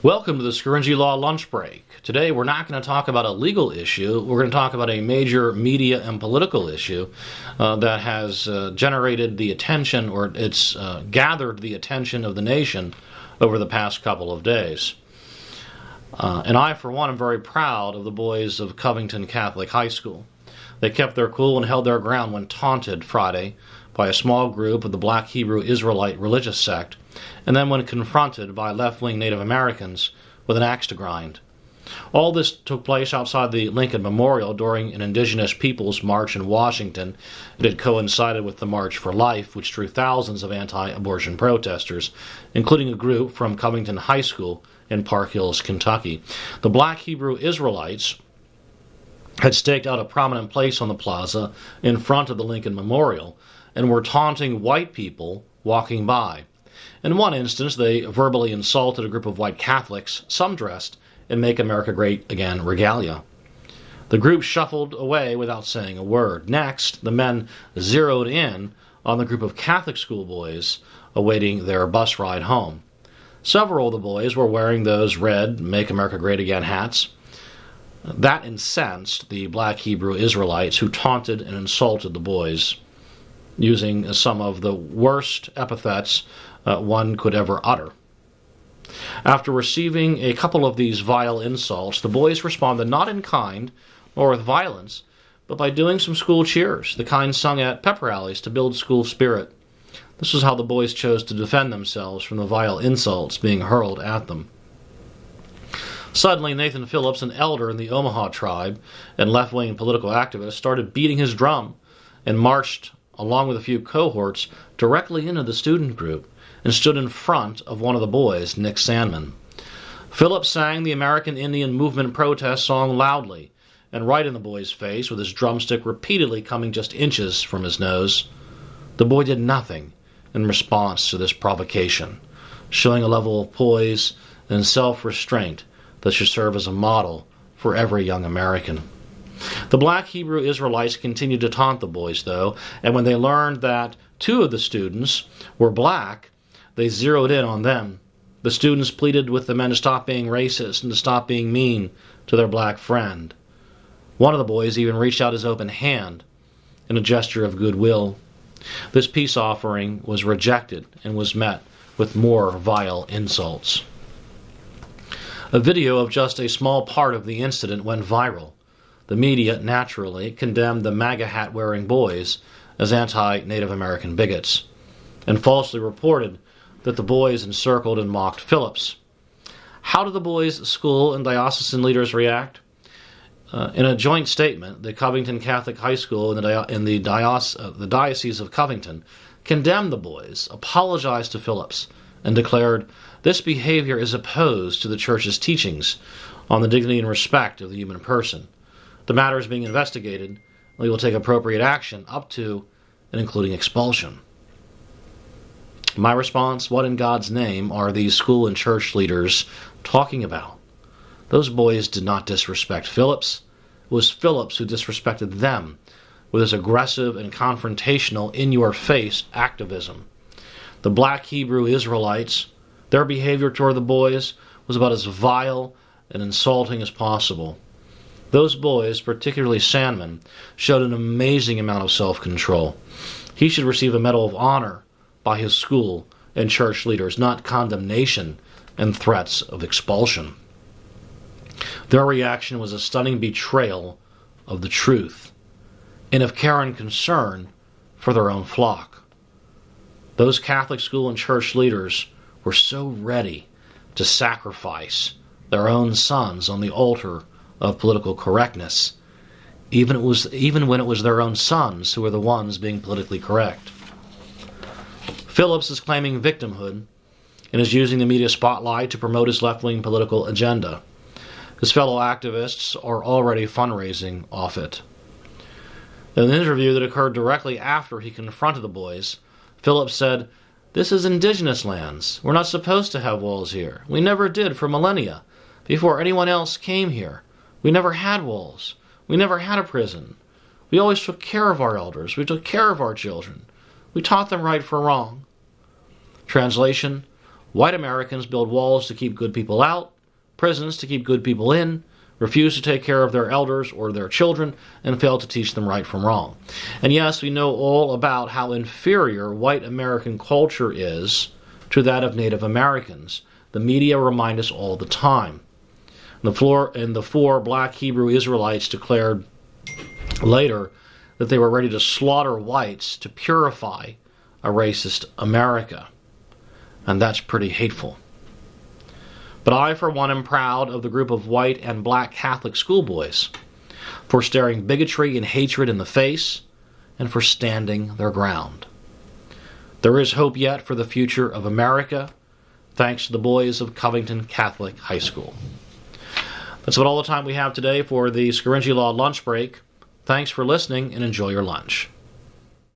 Welcome to the Scuringi Law Lunch Break. Today we're not going to talk about a legal issue, we're going to talk about a major media and political issue that has generated the attention, or it's gathered the attention of the nation over the past couple of days. And I, for one, am very proud of the boys of Covington Catholic High School. They kept their cool and held their ground when taunted Friday by a small group of the Black Hebrew Israelite religious sect, and then when confronted by left-wing Native Americans with an axe to grind. All this took place outside the Lincoln Memorial during an Indigenous Peoples March in Washington. It had coincided with the March for Life, which drew thousands of anti-abortion protesters, including a group from Covington High School in Park Hills, Kentucky. The Black Hebrew Israelites had staked out a prominent place on the plaza in front of the Lincoln Memorial and were taunting white people walking by. In one instance, they verbally insulted a group of white Catholics, some dressed in Make America Great Again regalia. The group shuffled away without saying a word. Next, the men zeroed in on the group of Catholic schoolboys awaiting their bus ride home. Several of the boys were wearing those red Make America Great Again hats. That incensed the Black Hebrew Israelites, who taunted and insulted the boys using some of the worst epithets one could ever utter. After receiving a couple of these vile insults, the boys responded not in kind nor with violence, but by doing some school cheers, the kind sung at pep rallies to build school spirit. This was how the boys chose to defend themselves from the vile insults being hurled at them. Suddenly, Nathan Phillips, an elder in the Omaha tribe and left-wing political activist, started beating his drum and marched, along with a few cohorts, directly into the student group and stood in front of one of the boys, Nick Sandman. Phillips sang the American Indian Movement protest song loudly and right in the boy's face, with his drumstick repeatedly coming just inches from his nose. The boy did nothing in response to this provocation, showing a level of poise and self-restraint that should serve as a model for every young American. The Black Hebrew Israelites continued to taunt the boys, though, and when they learned that two of the students were black, they zeroed in on them. The students pleaded with the men to stop being racist and to stop being mean to their black friend. One of the boys even reached out his open hand in a gesture of goodwill. This peace offering was rejected and was met with more vile insults. A video of just a small part of the incident went viral. The media, naturally, condemned the MAGA hat-wearing boys as anti-Native American bigots, and falsely reported that the boys encircled and mocked Phillips. How did the boys' school and diocesan leaders react? In a joint statement, the Covington Catholic High School and the Diocese of Covington condemned the boys, apologized to Phillips, and declared, "This behavior is opposed to the Church's teachings on the dignity and respect of the human person. The matter is being investigated, and we will take appropriate action up to and including expulsion." My response: what in God's name are these school and church leaders talking about? Those boys did not disrespect Phillips. It was Phillips who disrespected them with his aggressive and confrontational, in-your-face activism. The Black Hebrew Israelites, their behavior toward the boys was about as vile and insulting as possible. Those boys, particularly Sandman, showed an amazing amount of self-control. He should receive a Medal of Honor by his school and church leaders, not condemnation and threats of expulsion. Their reaction was a stunning betrayal of the truth and of care and concern for their own flock. Those Catholic school and church leaders were so ready to sacrifice their own sons on the altar of political correctness, even when it was their own sons who were the ones being politically correct. Phillips is claiming victimhood and is using the media spotlight to promote his left-wing political agenda. His fellow activists are already fundraising off it. In an interview that occurred directly after he confronted the boys, Phillips said, "This is indigenous lands. We're not supposed to have walls here. We never did for millennia. Before anyone else came here, we never had walls. We never had a prison. We always took care of our elders. We took care of our children. We taught them right from wrong." Translation: White Americans build walls to keep good people out, prisons to keep good people in, refuse to take care of their elders or their children, and fail to teach them right from wrong. And yes, we know all about how inferior white American culture is to that of Native Americans. The media remind us all the time. The four black Hebrew Israelites declared later that they were ready to slaughter whites to purify a racist America. And that's pretty hateful. But I, for one, am proud of the group of white and black Catholic schoolboys for staring bigotry and hatred in the face and for standing their ground. There is hope yet for the future of America, thanks to the boys of Covington Catholic High School. That's about all the time we have today for the Scaringi Law Lunch Break. Thanks for listening and enjoy your lunch.